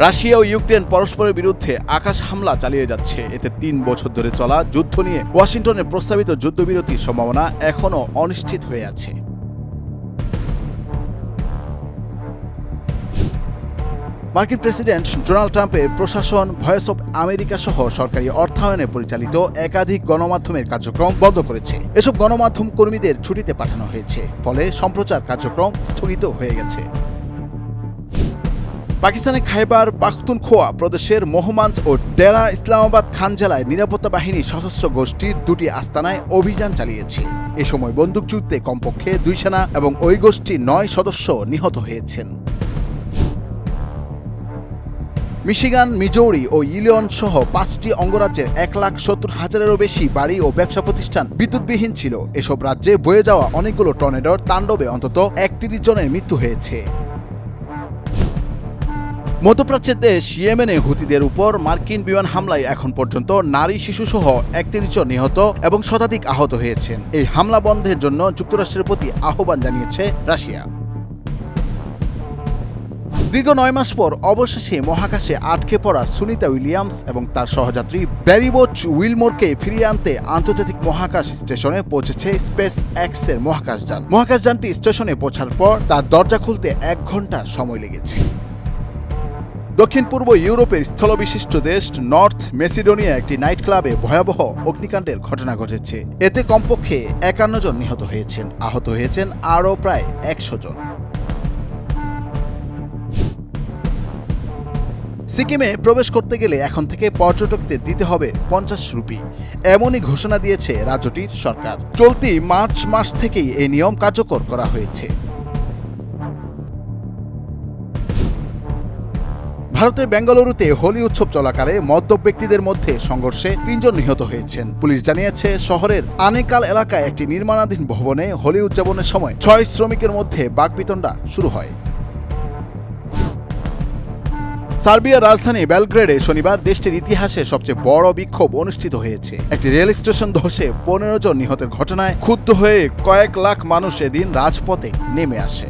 Russia ও Ukraine পরস্পরের বিরুদ্ধে আকাশ হামলা চালিয়ে যাচ্ছে। এতে ৩ বছর ধরে চলা যুদ্ধ নিয়ে ওয়াশিংটনের প্রস্তাবিত যুদ্ধবিরতির সম্ভাবনা এখনও অনিশ্চিত হয়ে আছে। মার্কিন প্রেসিডেন্ট ডোনাল্ড ট্রাম্পের প্রশাসন ভয়েস অব আমেরিকা সহ সরকারি অর্থায়নে পরিচালিত একাধিক গণমাধ্যমের কার্যক্রম বন্ধ করেছে। এসব গণমাধ্যম কর্মীদের ছুটিতে পাঠানো হয়েছে, ফলে সম্প্রচার কার্যক্রম স্থগিত হয়ে গেছে। পাকিস্তানের খাইবার পাখতুনখোয়া প্রদেশের মোহাম্মদ ও ডেরা ইসলামাবাদ খান জেলায় নিরাপত্তা বাহিনী সশস্ত্র গোষ্ঠীর 2টি আস্তানায় অভিযান চালিয়েছে। এ সময় বন্দুকযুদ্ধে কমপক্ষে 2 সেনা এবং ওই গোষ্ঠীর 9 সদস্য নিহত হয়েছেন। মিশিগান, মিজৌরি ও ইলিয়ন সহ 5টি অঙ্গরাজ্যের 1,70,000-এরও বেশি বাড়ি ও ব্যবসা প্রতিষ্ঠান বিদ্যুৎবিহীন ছিল। এসব রাজ্যে বয়ে যাওয়া অনেকগুলো টর্নেডোর তাণ্ডবে অন্তত 31 জনের মৃত্যু হয়েছে। মধ্যপ্রাচ্যের দেশ ইয়েমেনে হুতিদের উপর মার্কিন বিমান হামলায় এখন পর্যন্ত নারী, শিশুসহ 31 জন নিহত এবং শতাধিক আহত হয়েছেন। এই হামলা বন্ধের জন্য যুক্তরাষ্ট্রের প্রতি আহ্বান জানিয়েছে রাশিয়া। দীর্ঘ 9 মাস পর অবশেষে মহাকাশে আটকে পড়া সুনিতা উইলিয়ামস এবং তার সহযাত্রী ব্যারিবোচ উইলমোরকে ফিরিয়ে আনতে আন্তর্জাতিক মহাকাশ স্টেশনে পৌঁছেছে স্পেস এক্সের মহাকাশযান। মহাকাশযানটি স্টেশনে পৌঁছার পর তার দরজা খুলতে 1 ঘন্টা সময় লেগেছে। দক্ষিণ পূর্ব ইউরোপের স্থলবিশিষ্ট দেশ নর্থ মেসিডোনিয়া একটি নাইট ক্লাবে ভয়াবহ অগ্নিকাণ্ডের ঘটনা ঘটেছে। এতে কমপক্ষে 51 জন নিহত হয়েছেন, আহত হয়েছেন আরও প্রায় 100 জন। সিকিমে প্রবেশ করতে গেলে এখন থেকে পর্যটকদের দিতে হবে 50 রুপি, এমনই ঘোষণা দিয়েছে রাজ্যটির সরকার। চলতি মার্চ মাস থেকেই এই নিয়ম কার্যকর করা হয়েছে। ভারতের বেঙ্গালুরুতে হোলি উৎসব চলাকালে মদ্যপ ব্যক্তিদের মধ্যে সংঘর্ষে 3 জন নিহত হয়েছেন। পুলিশ জানিয়েছে, শহরের আনেকাল এলাকায় একটি নির্মাণাধীন ভবনে হোলি উদযাপনের সময় 6 শ্রমিকের মধ্যে বাকবিতণ্ডা শুরু হয়। সার্বিয়ার রাজধানী বেলগ্রেডে শনিবার দেশটির ইতিহাসে সবচেয়ে বড় বিক্ষোভ অনুষ্ঠিত হয়েছে। একটি রেল স্টেশন ধসে 15 জন নিহতের ঘটনায় ক্ষুব্ধ হয়ে কয়েক লাখ মানুষ এদিন রাজপথে নেমে আসে।